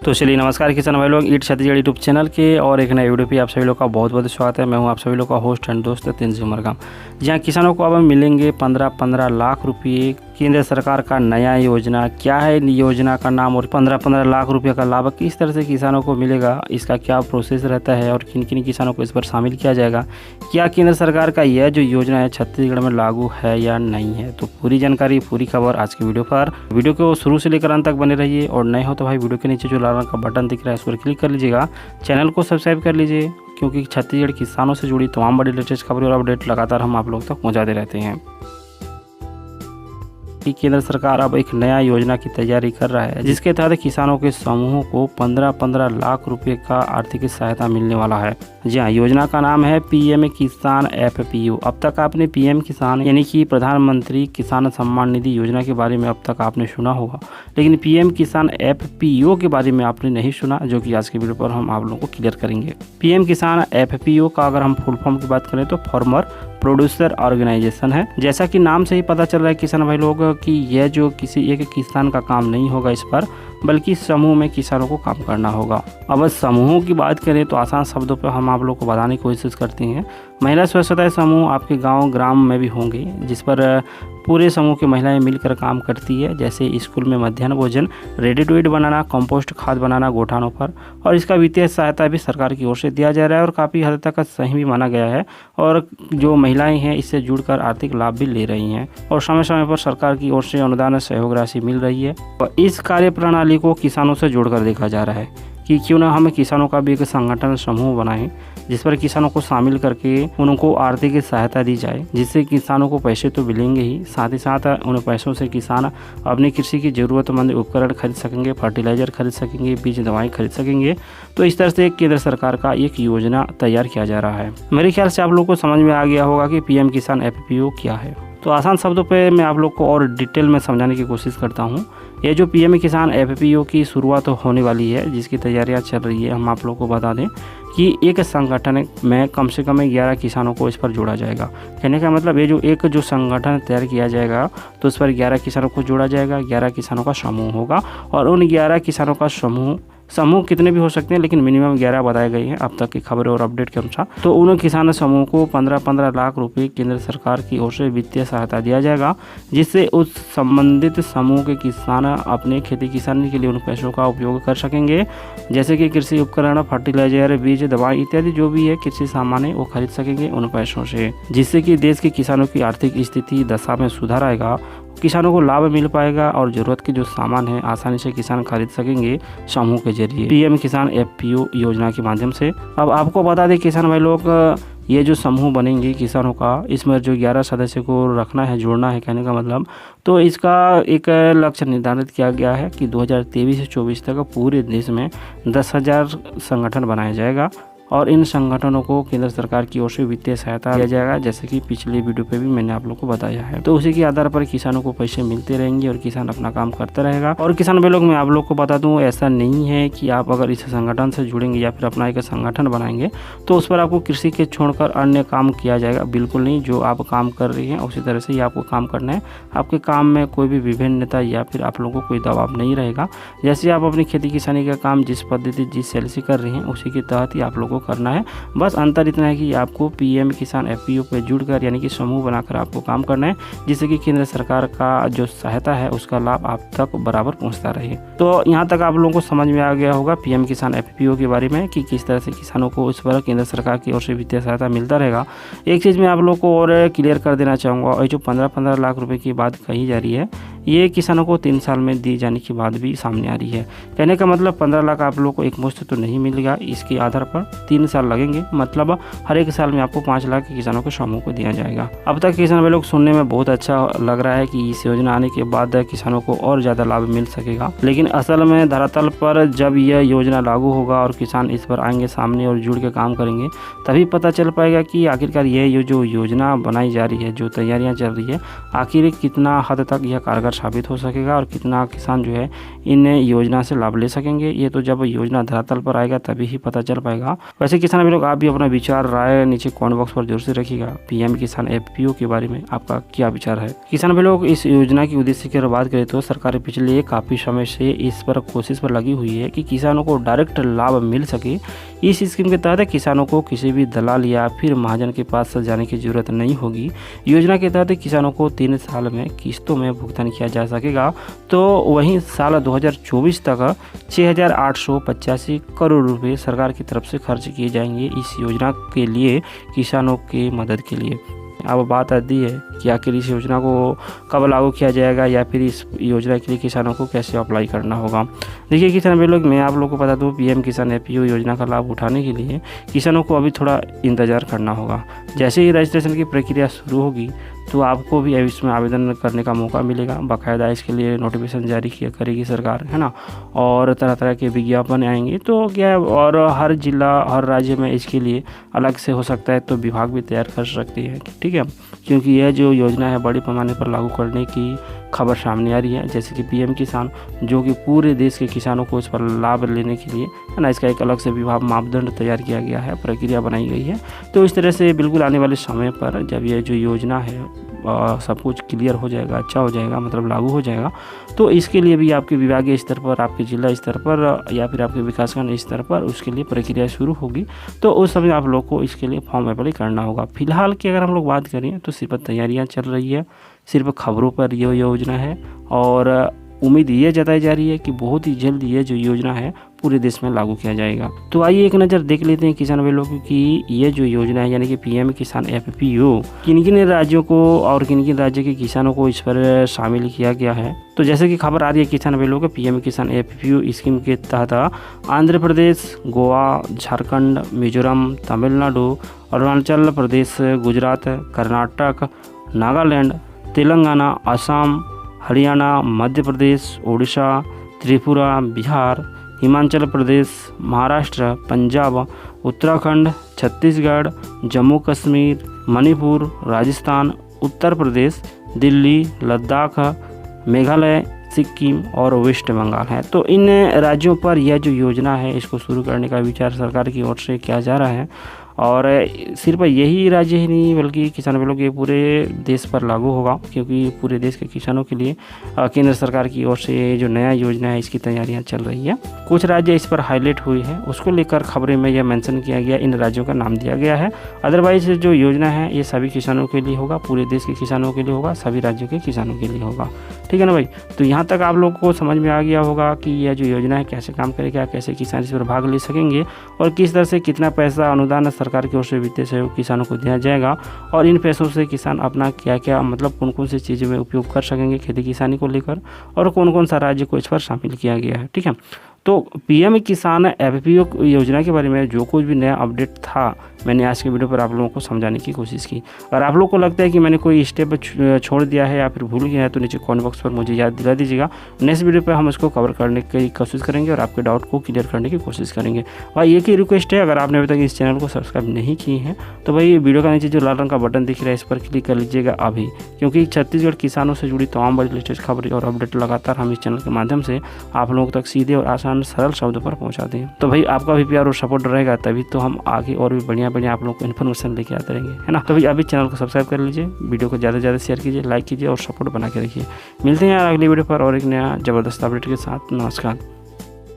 तो चलिए नमस्कार किसान भाई लोग, ईट छत्तीसगढ़ यूट्यूब चैनल के और एक नए वीडियो पे आप सभी लोग का बहुत बहुत स्वागत है। मैं हूं आप सभी लोग का होस्ट एंड दोस्त तेंजिंग उमरगाम। जहां किसानों को अब मिलेंगे 15-15 लाख रुपये। केंद्र सरकार का नया योजना क्या है, योजना का नाम और 15-15 लाख रुपये का लाभ किस तरह से किसानों को मिलेगा, इसका क्या प्रोसेस रहता है और किन किन किसानों को इस पर शामिल किया जाएगा, क्या केंद्र सरकार का यह जो योजना है छत्तीसगढ़ में लागू है या नहीं है। तो पूरी जानकारी पूरी खबर आज की वीडियो पर। वीडियो को शुरू से लेकर अंत तक बने रहिए और नए हो तो भाई वीडियो के नीचे जो लाल रंग का बटन दिख रहा है उस पर क्लिक कर लीजिएगा। चैनल को सब्सक्राइब कर लीजिए क्योंकि छत्तीसगढ़ किसानों से जुड़ी तमाम बड़ी लेटेस्ट खबरें और अपडेट लगातार हम आप लोग तक पहुंचाते रहते हैं। कि केंद्र सरकार अब एक नया योजना की तैयारी कर रहा है जिसके तहत किसानों के समूहों को 15-15 लाख रुपए का आर्थिक सहायता मिलने वाला है। जी हाँ, योजना का नाम है पीएम किसान एफपीओ। अब तक आपने पीएम किसान यानी कि प्रधानमंत्री किसान सम्मान निधि योजना के बारे में अब तक आपने सुना होगा, लेकिन पीएम किसान एफपीओ के बारे में आपने नहीं सुना, जो कि आज की वीडियो पर हम आप लोगों को क्लियर करेंगे। पीएम किसान एफपीओ का अगर हम फुल फॉर्म की बात करें तो फार्मर प्रोड्यूसर ऑर्गेनाइजेशन है। जैसा कि नाम से ही पता चल रहा है किसान भाई लोग कि यह जो किसी एक किसान का काम नहीं होगा इस पर, बल्कि समूह में किसानों को काम करना होगा। अब समूहों की बात करें तो आसान शब्दों पर हम आप लोग को बताने की कोशिश करते हैं। महिला स्वसहायता समूह आपके गांव ग्राम में भी होंगे, जिस पर पूरे समूह की महिलाएं मिलकर काम करती है, जैसे स्कूल में मध्याह्न भोजन, रेडी टू ईट बनाना, कंपोस्ट खाद बनाना गोठानों पर। और इसका वित्तीय सहायता भी सरकार की ओर से दिया जा रहा है और काफ़ी हद तक सही भी माना गया है। और जो महिलाएं हैं इससे जुड़कर आर्थिक लाभ भी ले रही हैं और समय समय पर सरकार की ओर से अनुदान सहयोग राशि मिल रही है। और इस कार्य प्रणाली को किसानों से जोड़कर देखा जा रहा है कि क्यों ना हम किसानों का भी एक संगठन समूह बनाएं जिस पर किसानों को शामिल करके उनको आर्थिक सहायता दी जाए, जिससे किसानों को पैसे तो मिलेंगे ही, साथ ही साथ उन पैसों से किसान अपनी कृषि की ज़रूरतमंद उपकरण खरीद सकेंगे, फर्टिलाइजर खरीद सकेंगे, बीज दवाएं खरीद सकेंगे। तो इस तरह से केंद्र सरकार का एक योजना तैयार किया जा रहा है। मेरे ख्याल से आप लोग को समझ में आ गया होगा कि पीएम किसान एफपीओ क्या है। तो आसान शब्दों पे मैं आप लोग को और डिटेल में समझाने की कोशिश करता हूँ। ये जो पीएम किसान एफपीओ की शुरुआत होने वाली है, जिसकी तैयारियां चल रही है, हम आप लोग को बता दें कि एक संगठन में कम से कम 11 किसानों को इस पर जोड़ा जाएगा। कहने का मतलब ये जो संगठन तैयार किया जाएगा तो उस पर 11 किसानों को जोड़ा जाएगा। 11 किसानों का समूह होगा और उन 11 किसानों का समूह कितने भी हो सकते हैं, लेकिन मिनिमम 11 बताए गए हैं अब तक की खबर और अपडेट के अनुसार। तो उन किसान समूह को 15-15 लाख रुपए केंद्र सरकार की ओर से वित्तीय सहायता दिया जाएगा, जिससे उस संबंधित समूह के किसान अपने खेती किसानी के लिए उन पैसों का उपयोग कर सकेंगे, जैसे कि कृषि उपकरण, फर्टिलाइजर, बीज दवाई इत्यादि जो भी है कृषि सामान है वो खरीद सकेंगे उन पैसों से, जिससे कि देश के किसानों की आर्थिक स्थिति दशा में सुधार आएगा, किसानों को लाभ मिल पाएगा और ज़रूरत के जो सामान है आसानी से किसान खरीद सकेंगे समूह के जरिए पीएम किसान एफपीओ योजना के माध्यम से। अब आपको बता दें किसान भाई लोग, ये जो समूह बनेंगे किसानों का, इसमें जो 11 सदस्य को रखना है, जोड़ना है, कहने का मतलब, तो इसका एक लक्ष्य निर्धारित किया गया है कि 2023 से 24 तक पूरे देश में 10,000 संगठन बनाया जाएगा और इन संगठनों को केंद्र सरकार की ओर से वित्तीय सहायता दिया जाएगा, जैसे कि पिछले वीडियो पे भी मैंने आप लोग को बताया है। तो उसी के आधार पर किसानों को पैसे मिलते रहेंगे और किसान अपना काम करता रहेगा। और किसान भाई लोग, मैं आप लोग को बता दूं, ऐसा नहीं है कि आप अगर इस संगठन से जुड़ेंगे या फिर अपना एक संगठन बनाएंगे तो उस पर आपको कृषि के छोड़कर अन्य काम किया जाएगा। बिल्कुल नहीं, जो आप काम कर रही हैं उसी तरह से ही आपको काम करना है। आपके काम में कोई भी विभिन्नता या फिर आप लोगों को कोई दबाव नहीं रहेगा। जैसे आप अपनी खेती किसानी का काम जिस पद्धति जिस शैली से कर रही हैं उसी के तहत ही आप लोगों को करना है। बस अंतर इतना है कि आपको पीएम किसान एफपीओ पे जुड़कर यानी कि समूह बनाकर आपको काम करना है, जिससे कि केंद्र सरकार का जो सहायता है उसका लाभ आप तक बराबर पहुंचता रहे। तो यहाँ तक आप लोगों को समझ में आ गया होगा पीएम किसान एफपीओ के बारे में कि किस तरह से किसानों को उस पर केंद्र सरकार की ओर से वित्तीय सहायता मिलता रहेगा। एक चीज़ मैं आप लोग को और क्लियर कर देना चाहूँगा, और जो 15-15 लाख रुपये की बात कही जा रही है ये किसानों को 3 साल में दी जाने की बात भी सामने आ रही है। कहने का मतलब 15 लाख आप लोग को एक मुश्त तो नहीं मिलेगा, इसके आधार पर 3 साल लगेंगे, मतलब हर एक साल में आपको 5 लाख किसानों के समूह को दिया जाएगा। अब तक किसान भाई लोग सुनने में बहुत अच्छा लग रहा है कि इस योजना आने के बाद किसानों को और ज़्यादा लाभ मिल सकेगा, लेकिन असल में धरातल पर जब यह योजना लागू होगा और किसान इस पर आएंगे सामने और जुड़ के काम करेंगे, तभी पता चल पाएगा कि आखिरकार यह जो योजना बनाई जा रही है, जो तैयारियाँ चल रही है, आखिर कितना हद तक यह कारगर साबित हो सकेगा और कितना किसान जो है इन योजना से लाभ ले सकेंगे, ये तो जब योजना धरातल पर आएगा तभी ही पता चल पाएगा। वैसे किसान भाई लोग आप भी अपना विचार राय नीचे कमेंट बॉक्स पर जरूर से रखिएगा। पीएम किसान एफपीओ के बारे में आपका क्या विचार है। किसान भाई लोग इस योजना की उद्देश्य की बात करें तो सरकार पिछले काफी समय से इस पर कोशिश पर लगी हुई है कि किसानों को डायरेक्ट लाभ मिल सके। इस स्कीम के तहत किसानों को किसी भी दलाल या फिर महाजन के पास जाने की जरूरत नहीं होगी। योजना के तहत किसानों को 3 साल में किस्तों में भुगतान किया जा सकेगा। तो वहीं साल 2024 तक 6,885 करोड़ रुपए सरकार की तरफ से खर्च किए जाएंगे इस योजना के लिए, किसानों की मदद के लिए। अब बात आती है कि आखिर इस योजना को कब लागू किया जाएगा या फिर इस योजना के लिए किसानों को कैसे अप्लाई करना होगा। देखिए किसान भाई लोग, मैं आप लोगों को बता दूं, पीएम किसान एफपीओ योजना का लाभ उठाने के लिए किसानों को अभी थोड़ा इंतज़ार करना होगा। जैसे ही रजिस्ट्रेशन की प्रक्रिया शुरू होगी तो आपको भी इसमें आवेदन करने का मौका मिलेगा। बाकायदा इसके लिए नोटिफिकेशन जारी किया करेगी सरकार, है ना, और तरह तरह के विज्ञापन आएंगे। तो क्या है, और हर जिला हर राज्य में इसके लिए अलग से हो सकता है तो विभाग भी तैयार कर सकती है, ठीक है, क्योंकि यह जो योजना है बड़े पैमाने पर लागू करने की खबर सामने आ रही है। जैसे कि पीएम किसान, जो कि पूरे देश के किसानों को इस पर लाभ लेने के लिए, है ना, इसका एक अलग से विभाग मापदंड तैयार किया गया है, प्रक्रिया बनाई गई है। तो इस तरह से बिल्कुल आने वाले समय पर जब ये जो योजना है सब कुछ क्लियर हो जाएगा, अच्छा हो जाएगा, मतलब लागू हो जाएगा, तो इसके लिए भी आपके विभागीय स्तर पर, आपके जिला स्तर पर या फिर आपके विकासखंड स्तर पर उसके लिए प्रक्रिया शुरू होगी। तो उस समय आप लोग को इसके लिए फॉर्म अप्लाई करना होगा। फिलहाल की अगर हम लोग बात करें तो सिर्फ तैयारियां चल रही है, सिर्फ खबरों पर यह योजना है और उम्मीद ये जताई जा रही है कि बहुत ही जल्द ये जो योजना है पूरे देश में लागू किया जाएगा। तो आइए एक नज़र देख लेते हैं किसान भाई लोगों की ये जो योजना है, यानी कि पीएम किसान एफपीओ, किन किन राज्यों को और किन किन राज्य के किसानों को इस पर शामिल किया गया है। तो जैसे कि खबर आ रही है किसान भाई लोगों, पीएम किसान एफपीओ स्कीम के तहत आंध्र प्रदेश, गोवा, झारखंड, मिजोरम, तमिलनाडु, अरुणाचल प्रदेश, गुजरात, कर्नाटक, नागालैंड, तेलंगाना, असम, हरियाणा, मध्य प्रदेश, उड़ीसा, त्रिपुरा, बिहार, हिमाचल प्रदेश, महाराष्ट्र, पंजाब, उत्तराखंड, छत्तीसगढ़, जम्मू कश्मीर, मणिपुर, राजस्थान, उत्तर प्रदेश, दिल्ली, लद्दाख, मेघालय, सिक्किम और वेस्ट बंगाल है। तो इन राज्यों पर यह जो योजना है इसको शुरू करने का विचार सरकार की ओर से किया जा रहा है। और सिर्फ यही राज्य ही नहीं बल्कि किसान भाई लोग ये पूरे देश पर लागू होगा, क्योंकि पूरे देश के किसानों के लिए केंद्र सरकार की ओर से जो नया योजना है इसकी तैयारियां चल रही है। कुछ राज्य इस पर हाईलाइट हुई है, उसको लेकर खबरें में यह मेंशन किया गया, इन राज्यों का नाम दिया गया है। अदरवाइज जो योजना है ये सभी किसानों के लिए होगा, पूरे देश के किसानों के लिए होगा, सभी राज्यों के किसानों के लिए होगा, ठीक है ना भाई। तो यहाँ तक आप लोगों को समझ में आ गया होगा कि यह जो योजना है कैसे काम करेगा, कैसे किसान इस पर भाग ले सकेंगे और किस तरह से कितना पैसा अनुदान सरकार की ओर से वित्तीय सहयोग किसानों को दिया जाएगा और इन पैसों से किसान अपना क्या क्या, मतलब कौन कौन सी चीज़ों में उपयोग कर सकेंगे खेती किसानी को लेकर, और कौन कौन सा राज्य को इस पर शामिल किया गया है, ठीक है। तो पीएम किसान एफपीओ योजना के बारे में जो कुछ भी नया अपडेट था मैंने आज के वीडियो पर आप लोगों को समझाने की कोशिश की। अगर आप लोगों को लगता है कि मैंने कोई स्टेप छोड़ दिया है या फिर भूल गया है तो नीचे कमेंट बॉक्स पर मुझे याद दिला दीजिएगा। नेक्स्ट वीडियो पर हम इसको कवर करने की कोशिश करेंगे और आपके डाउट को क्लियर करने की कोशिश करेंगे। भाई एक ही रिक्वेस्ट है, अगर आपने अभी तक इस चैनल को सब्सक्राइब नहीं किए हैं तो भाई वीडियो का नीचे जो लाल रंग का बटन दिख रहा है इस पर क्लिक कर लीजिएगा अभी, क्योंकि छत्तीसगढ़ किसानों से जुड़ी तमाम बड़ी लेटेस्ट खबरें और अपडेट लगातार हम इस चैनल के माध्यम से आप लोगों तक सीधे और आसान सरल शब्दों पर पहुंचाते हैं। तो भाई आपका भी प्यार और सपोर्ट रहेगा तभी तो हम आगे और भी बढ़िया बढ़िया आप लोगों को इन्फॉर्मेशन लेके आते रहेंगे, है ना। तो भाई अभी चैनल को सब्सक्राइब कर लीजिए, वीडियो को ज़्यादा से ज़्यादा शेयर कीजिए, लाइक कीजिए और सपोर्ट बना के रखिए। मिलते हैं अगली वीडियो पर और एक नया ज़बरदस्त अपडेट के साथ। नमस्कार।